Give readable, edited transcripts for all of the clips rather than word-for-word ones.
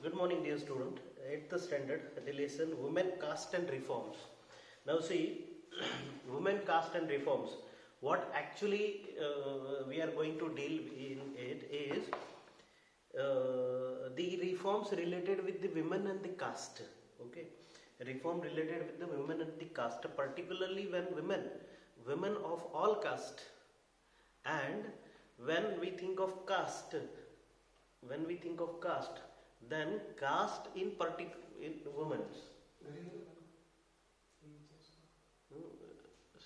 Good morning, dear student. 8th standard, the lesson Women, Caste and Reforms. Now see, women, caste and reforms. What actually we are going to deal in it is the reforms related with the women and the caste. Okay, reform related with the women and the caste, particularly when women of all caste, and when we think of caste, then caste in particular in women's.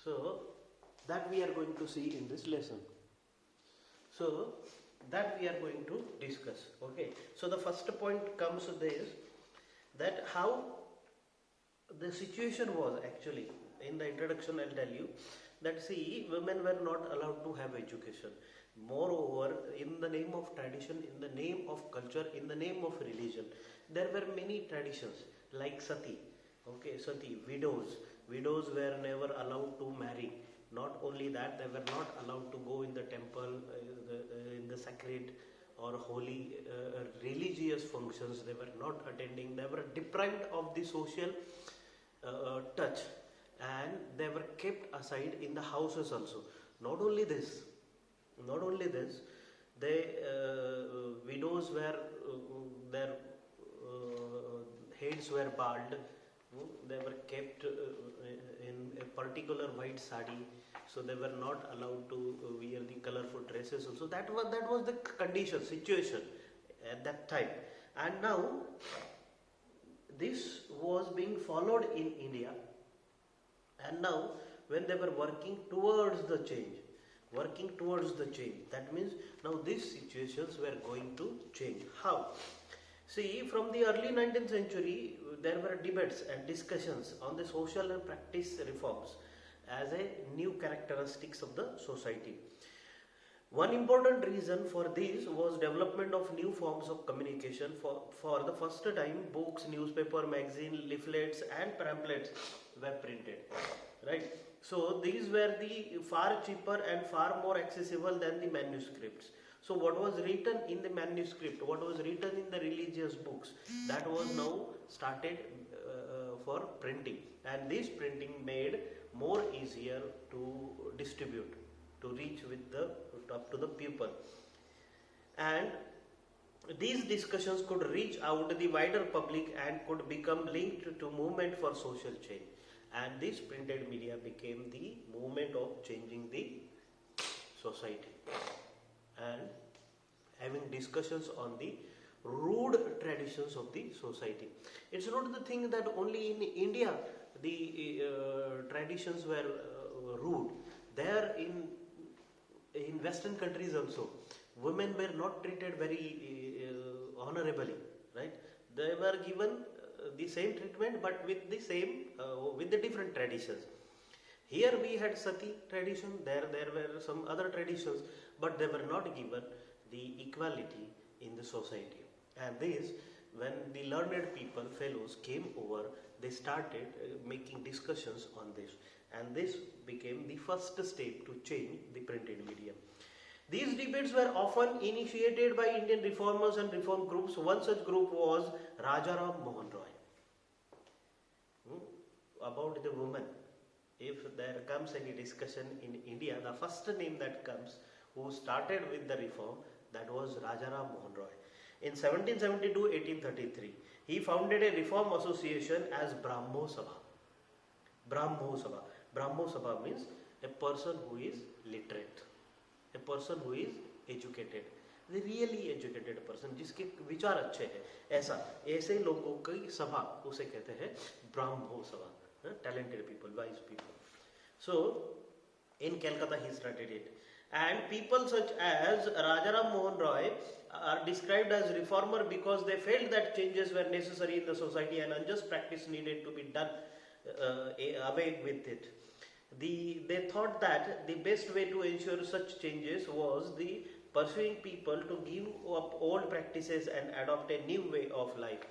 So that we are going to see in this lesson. So that we are going to discuss. Okay. So the first point comes this, that how the situation was actually. In the introduction I'll tell you that see, women were not allowed to have education. Moreover, in the name of tradition, in the name of culture, in the name of religion, there were many traditions like sati. Okay, sati, widows. Widows were never allowed to marry. Not only that, they were not allowed to go in the temple, in the sacred or holy religious functions. They were not attending. They were deprived of the social touch, and they were kept aside in the houses also. Not only this, they widows were their heads were bald. They were kept in a particular white sari, so they were not allowed to wear the colorful dresses also. That was the condition, situation at that time. And now this was being followed in India, and now when they were working towards the change, that means now these situations were going to change. How? See, from the early 19th century, there were debates and discussions on the social and practice reforms as a new characteristics of the society. One important reason for this was development of new forms of communication. For the first time, books, newspaper, magazine, leaflets and pamphlets were printed. Right? So these were the far cheaper and far more accessible than the manuscripts. So what was written in the manuscript, what was written in the religious books, that was now started for printing, and this printing made more easier to distribute, to reach with the up to the people, and these discussions could reach out the wider public and could become linked to movement for social change. And this printed media became the movement of changing the society and having discussions on the rude traditions of the society. It's not the thing that only in India the traditions were rude. There in Western countries also, women were not treated very honorably, right? They were given the same treatment, but with the different traditions. Here we had sati tradition, there were some other traditions, but they were not given the equality in the society. And this, when the learned people, fellows came over, they started making discussions on this, and this became the first step to change the printed medium. These debates were often initiated by Indian reformers and reform groups. One such group was Rajaram Mohan Roy. About the women, if there comes any discussion in India, the first name that comes who started with the reform, that was Rajaram Mohan Roy. In 1772-1833, he founded a reform association as Brahmo Sabha. Brahmo Sabha means a person who is literate, a person who is educated, the really educated person, जिसके विचार अच्छे हैं, ऐसे लोगों की सभा उसे कहते हैं ब्राह्मो सभा. Talented people, wise people. So in Calcutta he started it, and people such as Rajaram Mohan Roy are described as reformer because they felt that changes were necessary in the society and unjust practice needed to be done away with it. They thought that the best way to ensure such changes was the pursuing people to give up old practices and adopt a new way of life.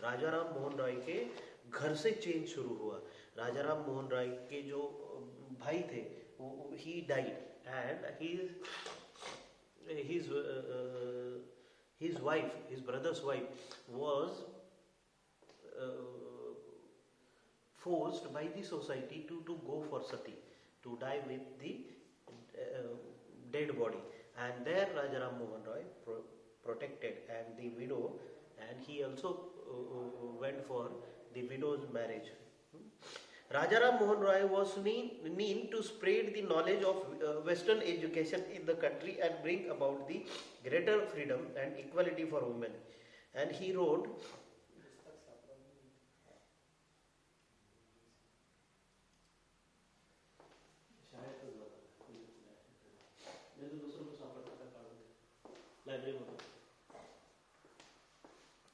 Rajaram Mohan Roy के घर से change शुरू हुआ. राजाराम मोहन राय के जो भाई थे, he died, and his wife, his brother's wife, was forced by the society to go for sati, to die with the dead body. And there Rajaram Mohan Roy protected and the widow, and he also went for the widow's marriage. Rajaram Mohan Roy was keen to spread the knowledge of Western education in the country and bring about the greater freedom and equality for women. And he wrote,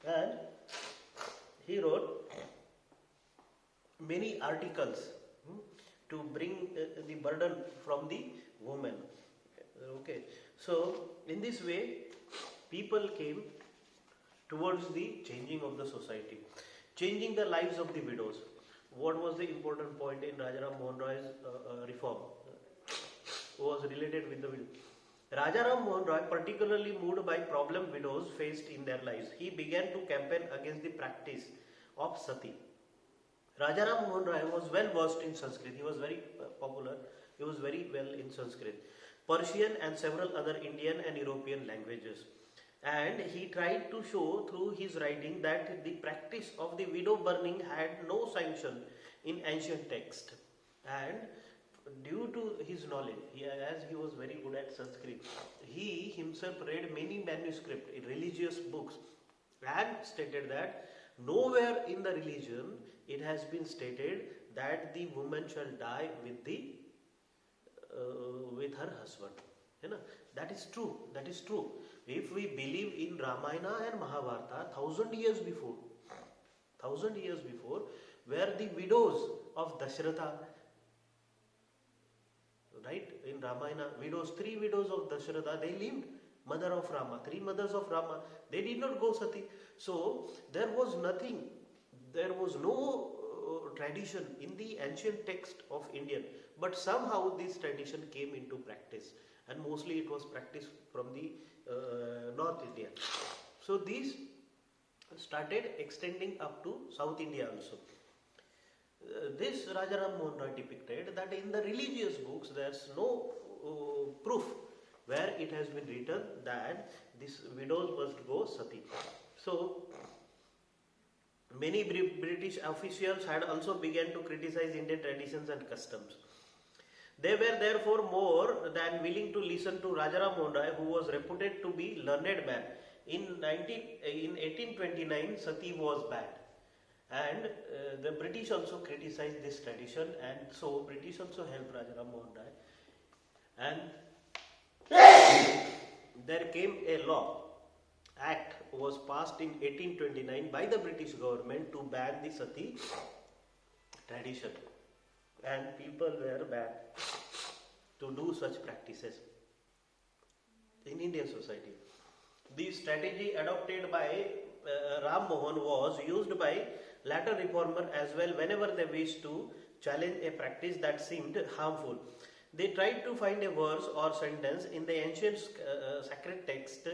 and he wrote many articles to bring the burden from the woman. Okay, so in this way people came towards the changing of the society, changing the lives of the widows. What was the important point in Rajaram Mohan Roy's reform was related with the widow. Rajaram Mohan Roy, particularly moved by problem widows faced in their lives, he began to campaign against the practice of sati. Rajaram Mohan Roy was well versed in Sanskrit. He was very popular. He was very well in Sanskrit, Persian and several other Indian and European languages. And he tried to show through his writing that the practice of the widow burning had no sanction in ancient text. And due to his knowledge, as he was very good at Sanskrit, he himself read many manuscripts, religious books, and stated that nowhere in the religion it has been stated that the woman shall die with her husband. That is true. That is true. If we believe in Ramayana and Mahabharata, 1,000 years before, where the widows of Dashratha, right, in Ramayana, three widows of Dashratha, they lived, mother of Rama, three mothers of Rama, they did not go sati. So there was nothing, there was no tradition in the ancient text of Indian, but somehow this tradition came into practice, and mostly it was practiced from the North India. So these started extending up to South India also. This Rajaram Mohan Roy depicted that in the religious books there's no proof where it has been written that these widows must go sati. So many British officials had also begun to criticize Indian traditions and customs. They were therefore more than willing to listen to Rajaram Mohan Roy, who was reputed to be learned man. In 1829, sati was banned. And the British also criticized this tradition, and so British also helped Rajaram Mohan Roy. And there came a law, act was passed in 1829 by the British government to ban the sati tradition, and people were banned to do such practices in Indian society. The strategy adopted by Ram Mohan was used by later reformer as well whenever they wished to challenge a practice that seemed harmful. They tried to find a verse or sentence in the ancient sacred text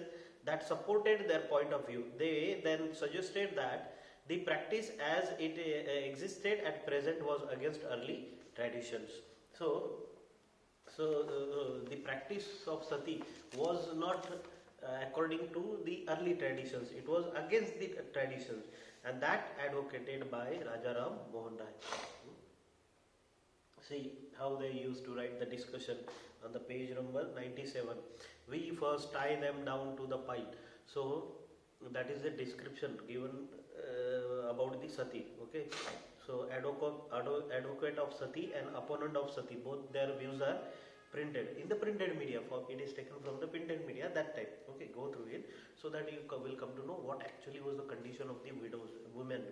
that supported their point of view. They then suggested that the practice as it existed at present was against early traditions. So the practice of sati was not according to the early traditions. It was against the traditions, and that advocated by Rajaram Mohan Roy. See how they used to write the discussion on the page number 97. We first tie them down to the pile. So that is the description given about the sati. Okay. So advocate of sati and opponent of sati, both their views are printed in the printed media. It is taken from the printed media that time. Okay, go through it so that you will come to know what actually was the condition of the widows, women.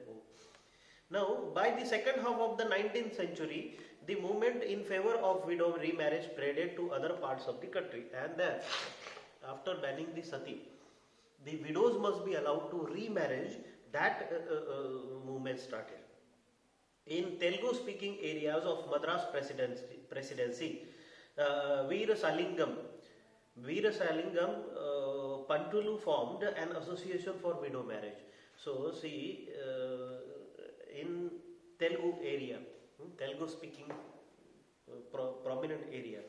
Now, by the second half of the 19th century, the movement in favor of widow remarriage spread to other parts of the country, and then after banning the sati, the widows must be allowed to remarriage. That movement started in Telugu-speaking areas of Madras presidency. Veera Salingam Pantulu formed an association for widow marriage. So see, in Telugu area, Telugu speaking prominent area.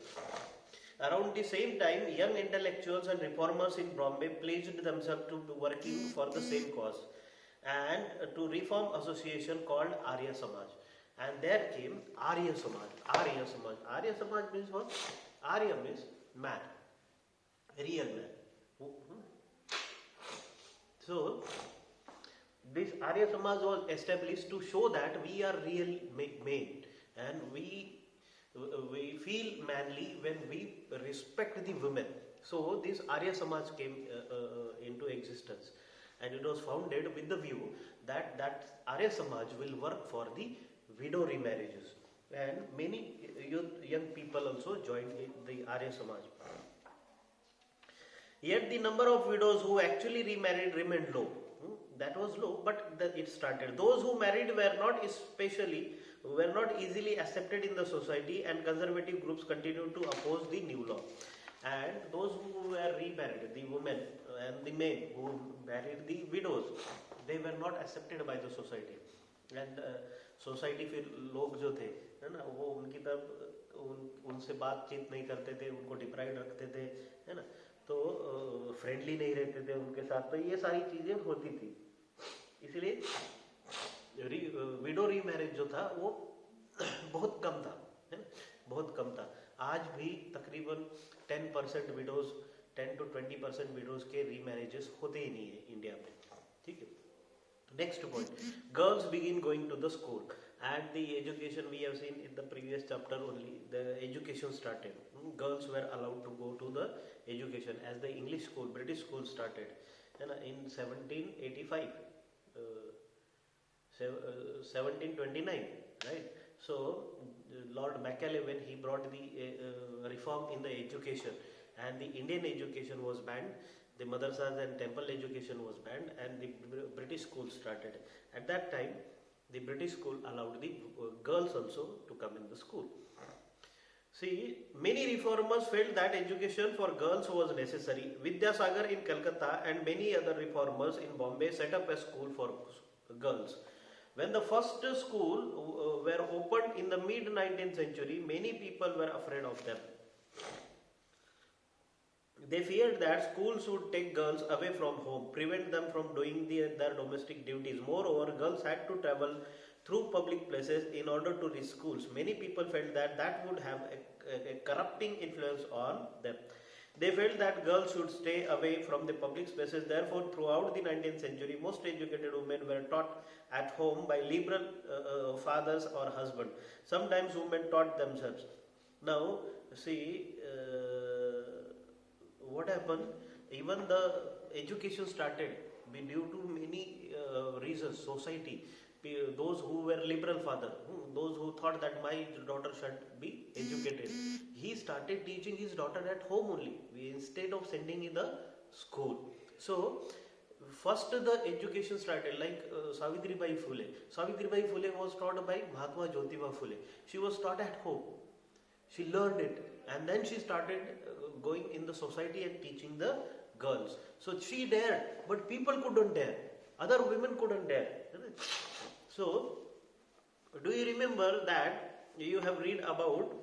Around the same time, young intellectuals and reformers in Bombay pledged themselves to be working for the same cause and to reform association called Arya Samaj. And there came Arya Samaj. Arya Samaj. Arya Samaj means what? Arya means man, real man. So this Arya Samaj was established to show that we are real men and we feel manly when we respect the women. So this Arya Samaj came into existence, and it was founded with the view that Arya Samaj will work for the widow remarriages, and many young people also joined the Arya Samaj. Yet the number of widows who actually remarried remained low. That was low, but it started. Those who married were not easily accepted in the society, and conservative groups continued to oppose the new law. And those who were remarried, the women and the men who married the widows, they were not accepted by the society. And society फिर लोग जो थे है ना, वो उनकी तरफ उनसे बातचीत नहीं करते थे, उनको डिप्राइव रखते थे, है ना, तो फ्रेंडली नहीं रहते थे उनके साथ, तो ये सारी चीजें होती थी. इसलिए विडो रीमैरिज जो था वो बहुत कम था, है ना, बहुत कम था. आज भी तकरीबन 10% विडोज 10 to 20% विडोज के रीमैरिजेस होते ही नहीं है इंडिया में. ठीक है. Next point, girls begin going to the school, and the education we have seen in the previous chapter only. The education started. Girls were allowed to go to the education as the English school, British school started, and in 1785, 1729, right? So Lord Macaulay, when he brought the reform in the education, and the Indian education was banned. The madrasas and temple education was banned, and the British school started. At that time, the British school allowed the girls also to come in the school. See, many reformers felt that education for girls was necessary. Vidyasagar in Calcutta and many other reformers in Bombay set up a school for girls. When the first school were opened in the mid 19th century, many people were afraid of them. They feared that schools would take girls away from home, prevent them from doing their domestic duties. Moreover, girls had to travel through public places in order to reach schools. Many people felt that would have a corrupting influence on them. They felt that girls should stay away from the public spaces. Therefore, throughout the 19th century, most educated women were taught at home by liberal fathers or husbands. Sometimes women taught themselves. Now, see, what happened? Even the education started due to many reasons. Society, those who were liberal father, those who thought that my daughter should be educated, he started teaching his daughter at home only instead of sending in the school. So first the education started, like Savitribai Phule. Savitribai Phule was taught by Mahatma Jyotiba Phule. She was taught at home. She learned it, and then she started going in the society and teaching the girls. So she dared, but people couldn't dare. Other women couldn't dare. So, do you remember that you have read about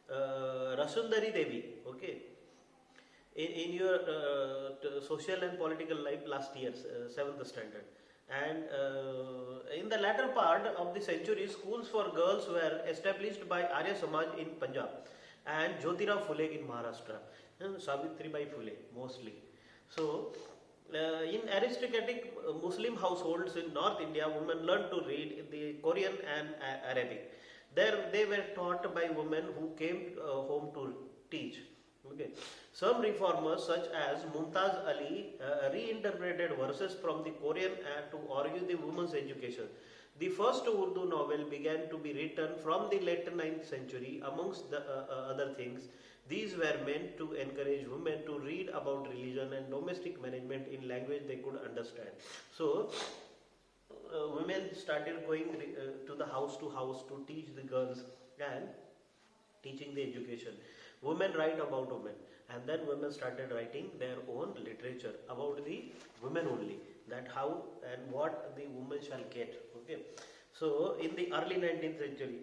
Rasundari Devi? Okay, in your social and political life last year, 7th standard. And in the latter part of the century, schools for girls were established by Arya Samaj in Punjab and Jyotirao Phule in Maharashtra, and Savitribai Phule mostly. So, in aristocratic Muslim households in North India, women learned to read the Korean and Arabic. There they were taught by women who came home to teach. Okay. Some reformers such as Mumtaz Ali reinterpreted verses from the Korean to argue the women's education. The first Urdu novel began to be written from the late 9th century. Amongst the other things, these were meant to encourage women to read about religion and domestic management in language they could understand. So, women started going to the house to house to teach the girls and teaching the education. Women write about women. and then women started writing their own literature about the women only, that how and what the woman shall get. Okay, so in the early 19th century,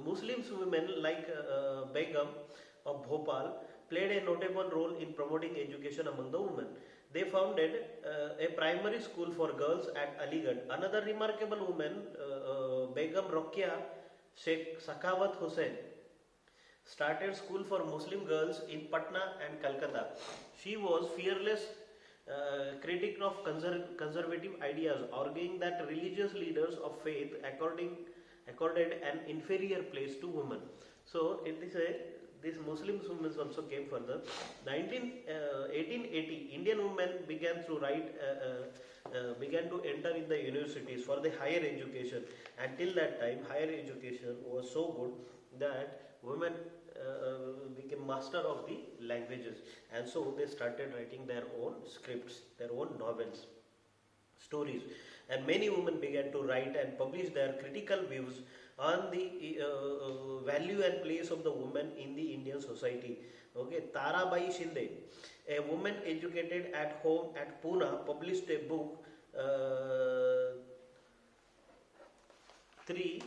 Muslims women like Begum of Bhopal played a notable role in promoting education among the women. They founded a primary school for girls at Aligarh. Another remarkable woman, Begum Rokia Sheikh Sakawat Hussain, started school for Muslim girls in Patna and Calcutta. She was fearless critic of conservative ideas, arguing that religious leaders of faith accorded an inferior place to women. So it is a these Muslim women also came further. 1880, Indian women began to began to enter in the universities for the higher education. Until that time, higher education was so good that women became master of the languages, and so they started writing their own scripts, their own novels, stories, and many women began to write and publish their critical views on the value and place of the woman in the Indian society. Okay, Tarabai Shinde, a woman educated at home at Pune, published a book, 3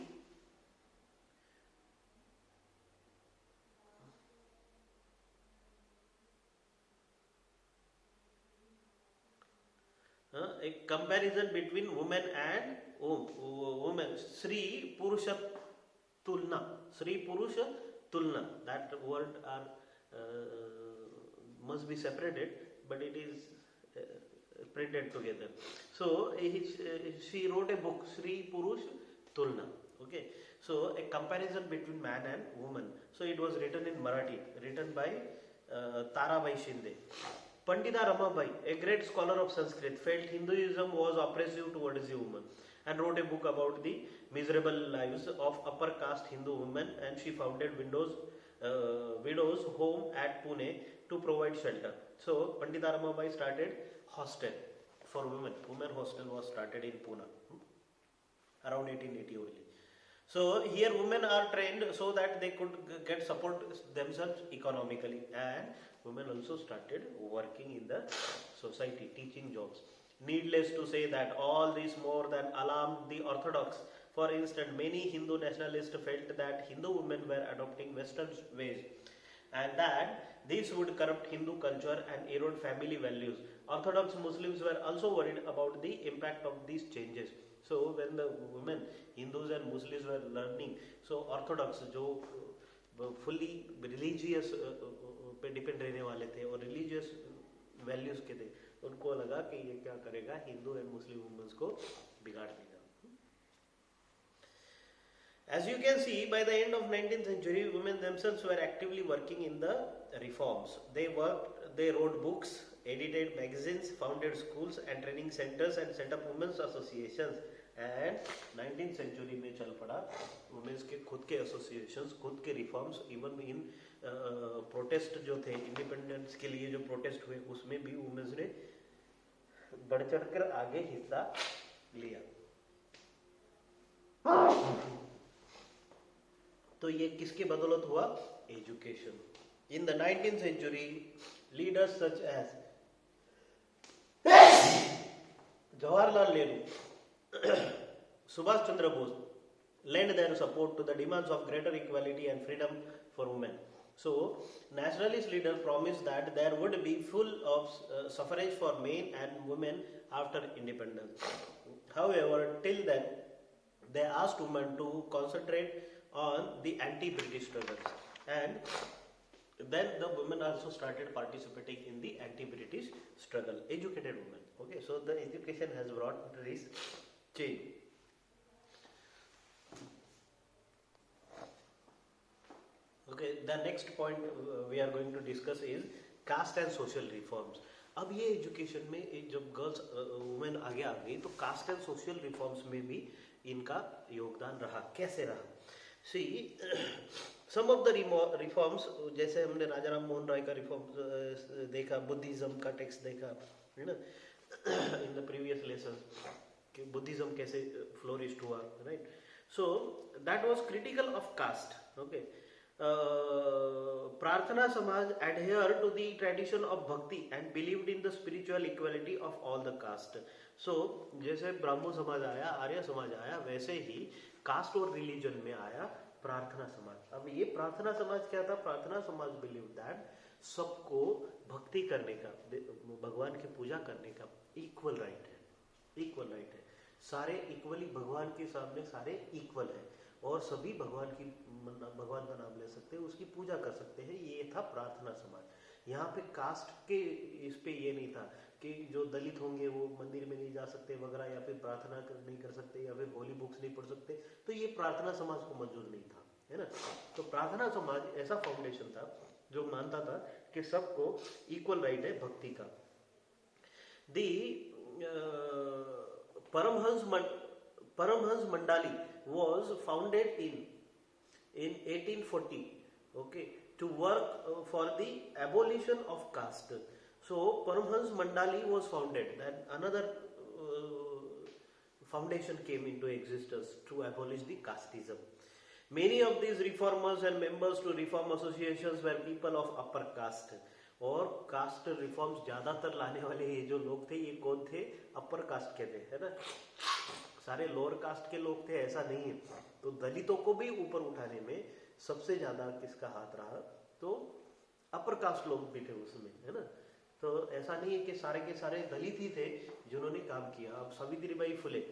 a comparison between women and women. Sri Purusha Tulna. Sri Purusha Tulna. That word are must be separated, but it is printed together. So she wrote a book, Sri Purush Tulna. Okay. So a comparison between man and woman. So it was written in Marathi, written by Tarabai Shinde. Pandita Ramabai, a great scholar of Sanskrit, felt Hinduism was oppressive towards the woman and wrote a book about the miserable lives of upper caste Hindu women, and she founded Widows Home at Pune to provide shelter. So Pandita Ramabai started hostel for women. Women hostel was started in Pune around 1880 only. So here women are trained so that they could get support themselves economically, and women also started working in the society, teaching jobs. Needless to say that all this more than alarmed the orthodox. For instance, many Hindu nationalists felt that Hindu women were adopting Western ways and that this would corrupt Hindu culture and erode family values. Orthodox Muslims were also worried about the impact of these changes. So when the women, Hindus and Muslims were learning, so Orthodox जो fully religious पे depend रहने वाले थे और religious values के थे, उनको लगा कि ये क्या करेगा, हिंदू एंड मुस्लिम वुमेन्स को बिगाड़ देगा. As you can see, by the end of 19th century, women themselves were actively working in the reforms. They wrote books, edited magazines, founded schools and training centers, and set up women's associations. And 19th century में चल पड़ा women's के खुद के associations, खुद के reforms. Even in protest जो थे इंडिपेंडेंस के लिए जो प्रोटेस्ट हुए, उसमें भी वुमेन्स ने बढ़ चढ़कर आगे हिस्सा लिया. तो ये किसके बदौलत हुआ? Education. In the 19th century, leaders such as Jawaharlal Nehru, Subhash Chandra Bose lent their support to the demands of greater equality and freedom for women. So, nationalist leaders promised that there would be full of suffrage for men and women after independence. However, till then, they asked women to concentrate on the anti-British struggles, and then the women also started participating in the anti-British struggle. Educated women. Okay, so the education has brought this change. Okay, the next point we are going to discuss is caste and social reforms. अब ये education में जब girls women आगे आ गई तो cast and social reforms में भी इनका योगदान रहा. कैसे रहा? सी सम ऑफ द रिफॉर्म्स, जैसे हमने राजा राम मोहन राय का रिफॉर्म देखा, बुद्धिज्म का टेक्स्ट देखा है ना इन द प्रीवियस लेसन, कि बुद्धिज्म कैसे फ्लोरिश्ड हुआ, right. So that was critical of caste. Okay, Prarthana Samaj adhere to the tradition of bhakti and believed in the spiritual equality of all the caste. So जैसे ब्राह्मण समाज आया, आर्य समाज आया, वैसे ही cast और रिलीजन में आया प्रार्थना समाज. अब ये प्रार्थना समाज क्या था? प्रार्थना समाज बिलीव दैट सबको भक्ति करने का, भगवान की पूजा करने का इक्वल राइट है. इक्वल राइट है. सारे इक्वली भगवान के सामने सारे इक्वल है और सभी भगवान का नाम ले सकते हैं, उसकी पूजा कर सकते हैं. ये था प्रार्थना समाज. यहाँ पे कास्ट के इस पे ये नहीं था कि जो दलित होंगे वो मंदिर में नहीं जा सकते वगैरह, या फिर प्रार्थना नहीं कर सकते, या फिर होली बुक्स नहीं पढ़ सकते. तो ये प्रार्थना समाज को मंजूर नहीं था, है ना. तो प्रार्थना समाज ऐसा फाउंडेशन था जो मानता था कि सबको इक्वल राइट है भक्ति का. दी Paramhans Mandali was founded in 1840, okay, to work for the abolition of caste. So Paramhans Mandali was founded, then another foundation came into existence to abolish the casteism. Many of these reformers and members to reform associations were people of upper caste. और cast reforms ज्यादातर लाने वाले ये जो लोग थे, ये कौन थे? अपर कास्ट के थे, है ना. सारे लोअर कास्ट के लोग थे ऐसा नहीं है. तो दलितों को भी ऊपर उठाने में सबसे ज्यादा किसका हाथ रहा? तो अपर कास्ट लोग भी थे उसमें, है ना. तो ऐसा नहीं है कि सारे के सारे दलित ही थे जिन्होंने काम किया. अब Savitribai Phule,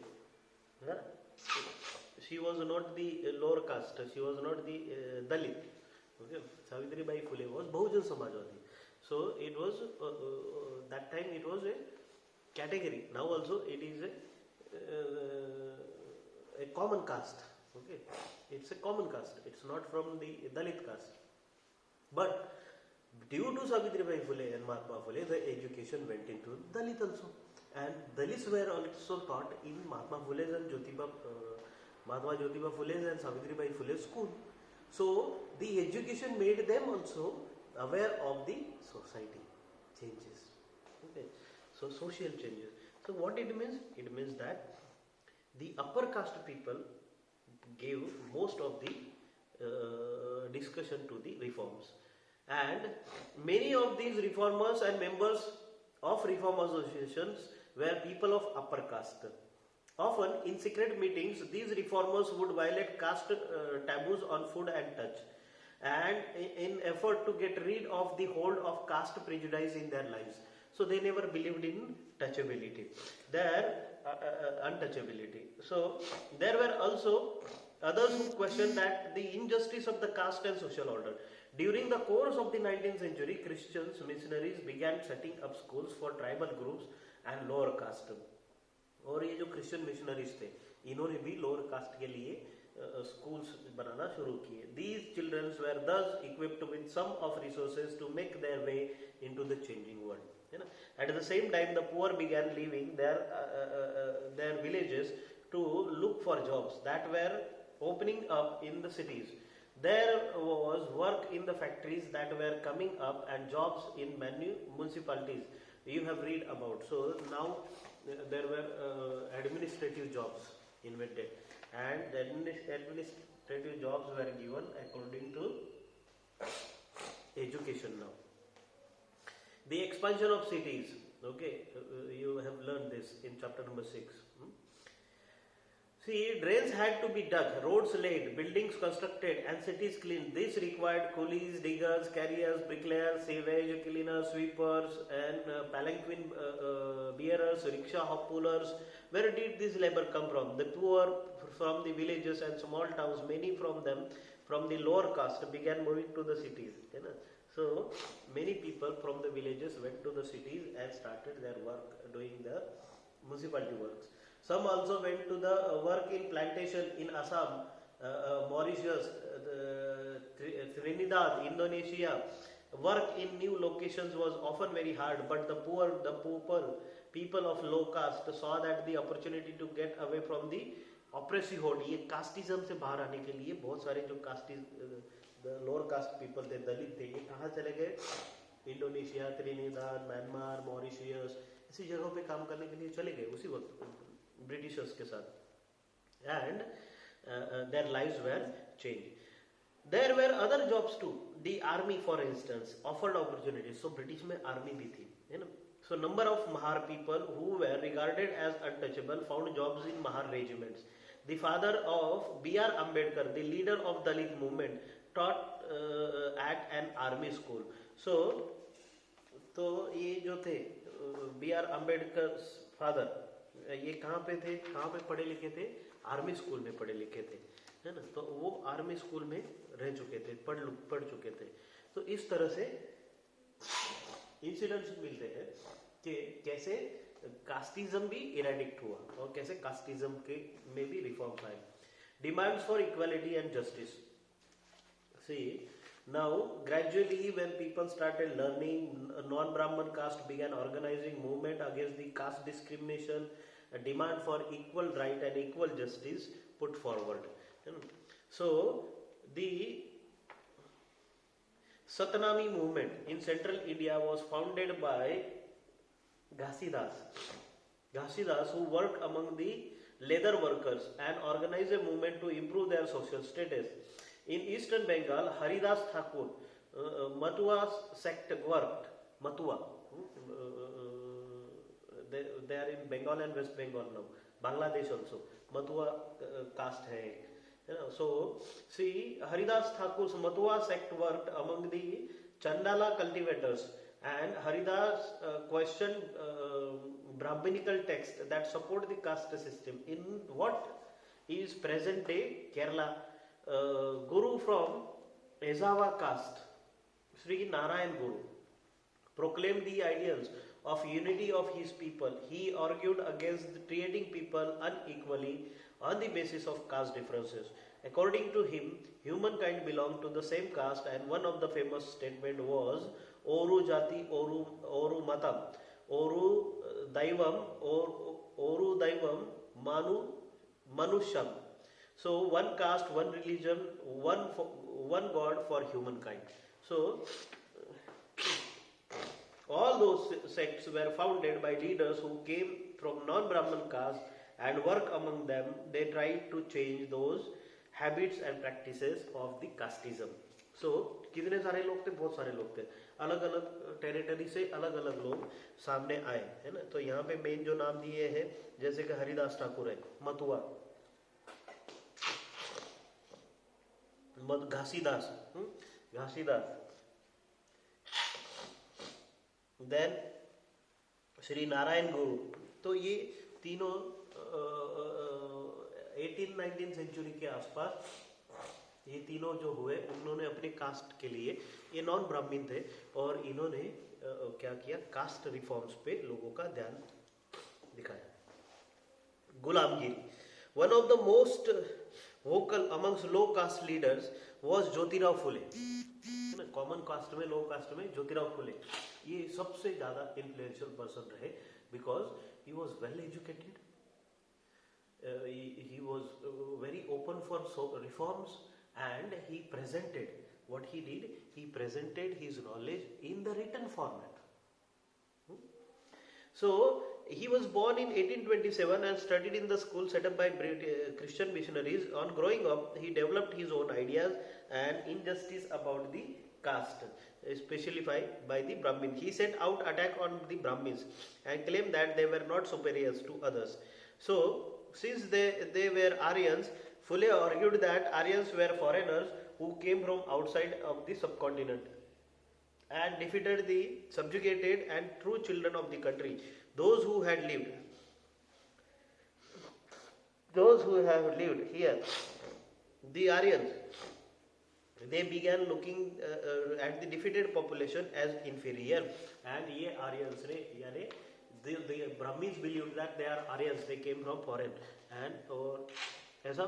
she was not the lower caste, she was not the Dalit. Okay, Savitribai Phule was Bahujan Samajwadi. So it was that time it was a category. Now also it is a common caste. Okay, it's a common caste. It's not from the Dalit caste. But due to Savitribai Phule and Mahatma Phule, the education went into Dalit also, and Dalits were also taught in Mahatma Phule's and Mahatma Jyotiba Phule's and Savitribai Phule's school. So the education made them also aware of the society changes. Okay, so social changes. So what it means? It means that the upper caste people gave most of the discussion to the reforms, and many of these reformers and members of reform associations were people of upper caste. Often in secret meetings, these reformers would violate caste taboos on food and touch, and in effort to get rid of the hold of caste prejudice in their lives. So they never believed in touchability, untouchability. So there were also others who questioned that the injustice of the caste and social order. During the course of the 19th century, Christian missionaries began setting up schools for tribal groups and lower caste. और ये जो Christian missionaries थे, इन्होंने भी lower caste के लिए schools बनाना शुरू किए. These children were thus equipped with some of resources to make their way into the changing world. At the same time, the poor began leaving their villages to look for jobs that were opening up in the cities. There was work in the factories that were coming up and jobs in many municipalities you have read about. So now there were administrative jobs invented, and the administrative jobs were given according to education. Now the expansion of cities, okay, you have learned this in chapter number 6. See, drains had to be dug, roads laid, buildings constructed, and cities cleaned. This required coolies, diggers, carriers, bricklayers, sewage cleaners, sweepers, and palanquin bearers, rickshaw hop pullers. Where did this labor come from? The poor from the villages and small towns, many from them from the lower caste, began moving to the cities. So many people from the villages went to the cities and started their work doing the municipality works. Some also went to the work in plantation in Assam, Mauritius, Trinidad, Indonesia. Work in new locations was often very hard, but the people of low caste saw that the opportunity to get away from the oppressive hold. ये casteism से बाहर आने के लिए बहुत सारे जो lower caste people थे, दलित थे, ये कहाँ चले गए? इंडोनेशिया, त्रिनिदाद, म्यांमार, मॉरिशियस, ऐसी जगहों पे काम करने के लिए चले गए उसी वक्त ब्रिटिशर्स के साथ. And their lives were change. There were other jobs too. The army, for instance, offered opportunities. So British में army भी थी, है ना? So number of Mahar people who were regarded as untouchable found jobs in Mahar regiments. The father of B.R. Ambedkar, the leader of Dalit movement, taught at an army school. So तो ये जो थे B.R. Ambedkar father, ये कहाँ पे थे, कहाँ पे पढ़े लिखे थे? आर्मी स्कूल में पढ़े लिखे थे, है ना? तो वो आर्मी स्कूल में रह चुके थे, पढ़ चुके थे. तो इस तरह से इंसिडेंट्स मिलते हैं कि कैसे कास्टिज्म भी इरेडिक्ट हुआ और कैसे कास्टिज्म के में भी रिफॉर्म्स आए. Demands for equality and justice. See now gradually when people started learning, non-Brahman caste began organizing movement against the caste discrimination. A demand for equal right and equal justice put forward. So the Satnami movement in central India was founded by Ghasidas. Ghasidas, who worked among the leather workers and organized a movement to improve their social status. In eastern Bengal, Haridas Thakur, Matua sect worked. Matua, they are in Bengal and West Bengal now. Bangladesh also. Matua caste hai. So, see, Haridas Thakur's Matua sect worked among the Chandala cultivators, and Haridas questioned Brahminical text that support the caste system in what is present day Kerala. Guru from Ezava caste, Sri Narayan Guru, proclaimed the ideals of unity of his people. He argued against treating people unequally on the basis of caste differences. According to him, humankind belonged to the same caste, and one of the famous statement was Oru Jati Oru Matam, Oru Daivam Manusham. So one caste, one religion, one God for humankind. So all those sects were founded by leaders who came from non-Brahman caste and work among them. They tried to change those habits and practices of the casteism. So कितने सारे लोग थे? बहुत सारे लोग थे. अलग अलग टेरिटरी से अलग अलग लोग सामने आए, है ना? तो यहाँ पे मेन जो नाम दिए हैं, जैसे कि हरिदास ठाकुर है, मथुआ, Ghasidas, then श्री नारायण गुरु. तो ये तीनों 18-19 सेंचुरी के आसपास ये तीनों जो हुए, उन्होंने अपने कास्ट के लिए, ये नॉन ब्राह्मण थे और इन्होंने क्या किया, कास्ट रिफॉर्म्स पे लोगों का ध्यान दिखाया. Gulamgiri. One of the most vocal amongst low caste leaders was Jyotirao Phule. Common caste में, लो कास्ट में ज्योतिराव फुले ये सबसे ज्यादा इन्फ्लुएंशियल पर्सन रहे, because he was well educated, he was very open for reforms, and he presented what he did. He presented his knowledge in the written format. So he was born in 1827 and studied in the school set up by Christian missionaries. On growing up, he developed his own ideas and injustice about the caste, especially by the Brahmin. He sent out attack on the Brahmins and claimed that they were not superiors to others. So since they were Aryans, Phule argued that Aryans were foreigners who came from outside of the subcontinent and defeated the subjugated and true children of the country, those who have lived here. The Aryans, they began looking at the defeated population as inferior, and ये Aryans ने, यानी the Brahmins believed that they are Aryans, they came from foreign, and और ऐसा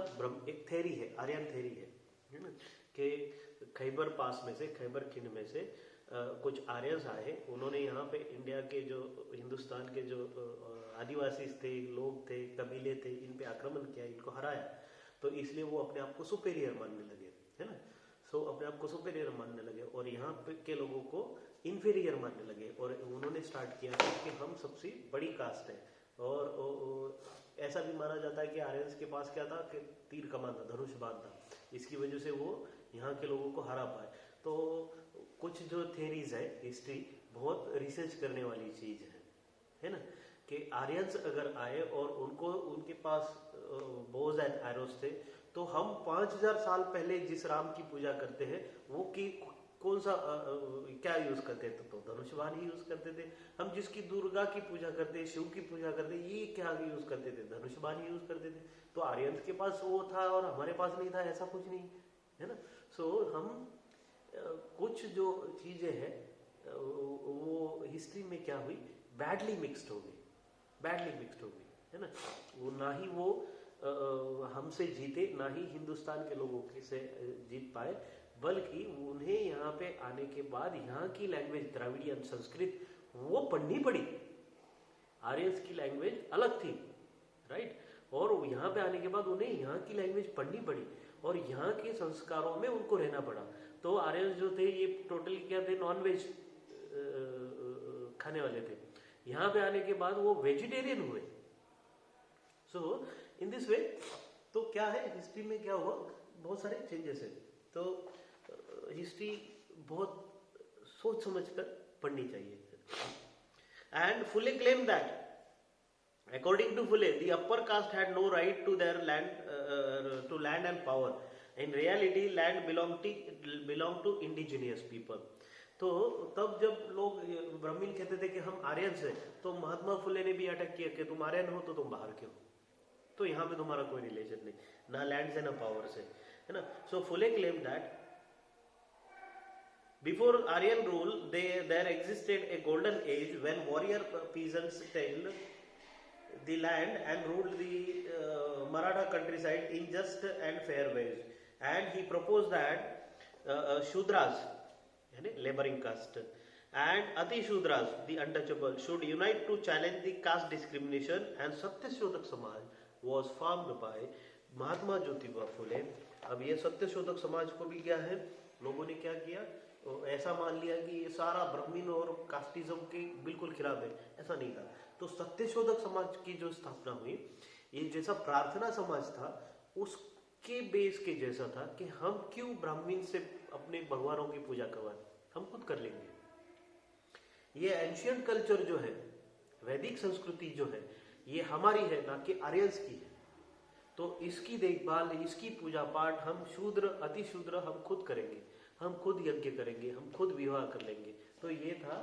एक theory है, Aryan theory है ना, कि खैबर पास में से, खैबर खिंड में से कुछ आर्यंस आए. उन्होंने यहाँ पे इंडिया के जो, हिंदुस्तान के जो आदिवासी थे, लोग थे, कबीले थे, इन पे आक्रमण किया, इनको हराया. तो इसलिए वो अपने आप को सुपेरियर मानने लगे, है ना. सो अपने आप को सुपेरियर मानने लगे और यहाँ पे के लोगों को इन्फीरियर मानने लगे, और उन्होंने स्टार्ट किया कि हम सबसे बड़ी कास्ट है. और ऐसा भी माना जाता है कि आर्यंस के पास क्या था कि तीर कमान था, धनुष बाण था. इसकी वजह से वो यहाँ के लोगों को हरा पाए। तो कुछ जो थेरीज है हिस्ट्री, बहुत रिसर्च करने वाली चीज है ना, कि आर्यंस अगर आए और उनको उनके पास बोज एंड एरोस थे, तो हम 5000 साल पहले जिस राम की पूजा करते हैं वो की कौन सा क्या यूज करते थे, तो धनुष्बाण ही यूज करते थे। हम जिसकी दुर्गा की पूजा करते हैं, शिव की पूजा करते हैं, ये क्या यूज करते थे, धनुष्बाण ही यूज करते थे। तो आर्यंस के पास वो था और हमारे पास नहीं था, ऐसा कुछ नहीं है ना। सो हम कुछ जो चीजें हैं वो हिस्ट्री में क्या हुई, बैडली मिक्स्ड हो गई है ना। वो ना ही वो हमसे जीते, ना ही हिंदुस्तान के लोगों के से जीत पाए, बल्कि उन्हें यहाँ पे आने के बाद यहाँ की लैंग्वेज द्राविडियन संस्कृत वो पढ़नी पड़ी। आर्यंस की लैंग्वेज अलग थी, राइट, और यहाँ पे आने के बाद उन्हें यहाँ की लैंग्वेज पढ़नी पड़ी और यहाँ के संस्कारों में उनको रहना पड़ा। तो आर्यंस जो थे ये टोटली क्या थे, नॉन वेज खाने वाले थे। यहाँ पे आने के बाद वो वेजिटेरियन हुए। सो इन दिस वे, तो क्या है हिस्ट्री में क्या हुआ, बहुत सारे चेंजेस है। तो हिस्ट्री बहुत सोच समझ कर पढ़नी चाहिए। And Phule claim that according to Phule, the upper caste had no right to their land and power. In reality, land belonged to indigenous people. तो तब जब लोग ब्राह्मण कहते थे कि हम आर्यंस हैं, तो महात्मा फुले ने भी अटैक किया कि तुम आर्यन हो तो तुम बाहर के हो, तो यहाँ पे तुम्हारा कोई रिलेशन नहीं, ना लैंड से ना पावर से, है ना। So Phule claim that before Aryan rule, there existed a golden age when warrior peasants tilled the land and ruled the Maratha countryside in just and fair ways. And he proposed that Shudras, laboring caste, and Ati Shudras, the untouchable, should unite to challenge the caste discrimination. And Satyashodhak Samaj was formed by Mahatma Jyotiba Phule. अब ये सत्यशोधक समाज को भी क्या है, लोगों ने क्या किया, ऐसा मान लिया कि ये सारा ब्राह्मण और कास्टिज्म के बिल्कुल खिलाफ है, ऐसा नहीं था। तो सत्यशोधक समाज की जो स्थापना हुई, ये जैसा प्रार्थना समाज था उसके बेस के जैसा था कि हम क्यों ब्राह्मण से अपने भगवानों की पूजा करवाएं, हम खुद कर लेंगे। ये एंशियंट कल्चर जो है, वैदिक संस्कृति जो है, ये हमारी है, ना कि आर्यंस की है। तो इसकी देखभाल, इसकी पूजा पाठ हम शूद्र अति शूद्र हम खुद करेंगे, हम खुद यज्ञ करेंगे, हम खुद विवाह कर लेंगे। तो ये था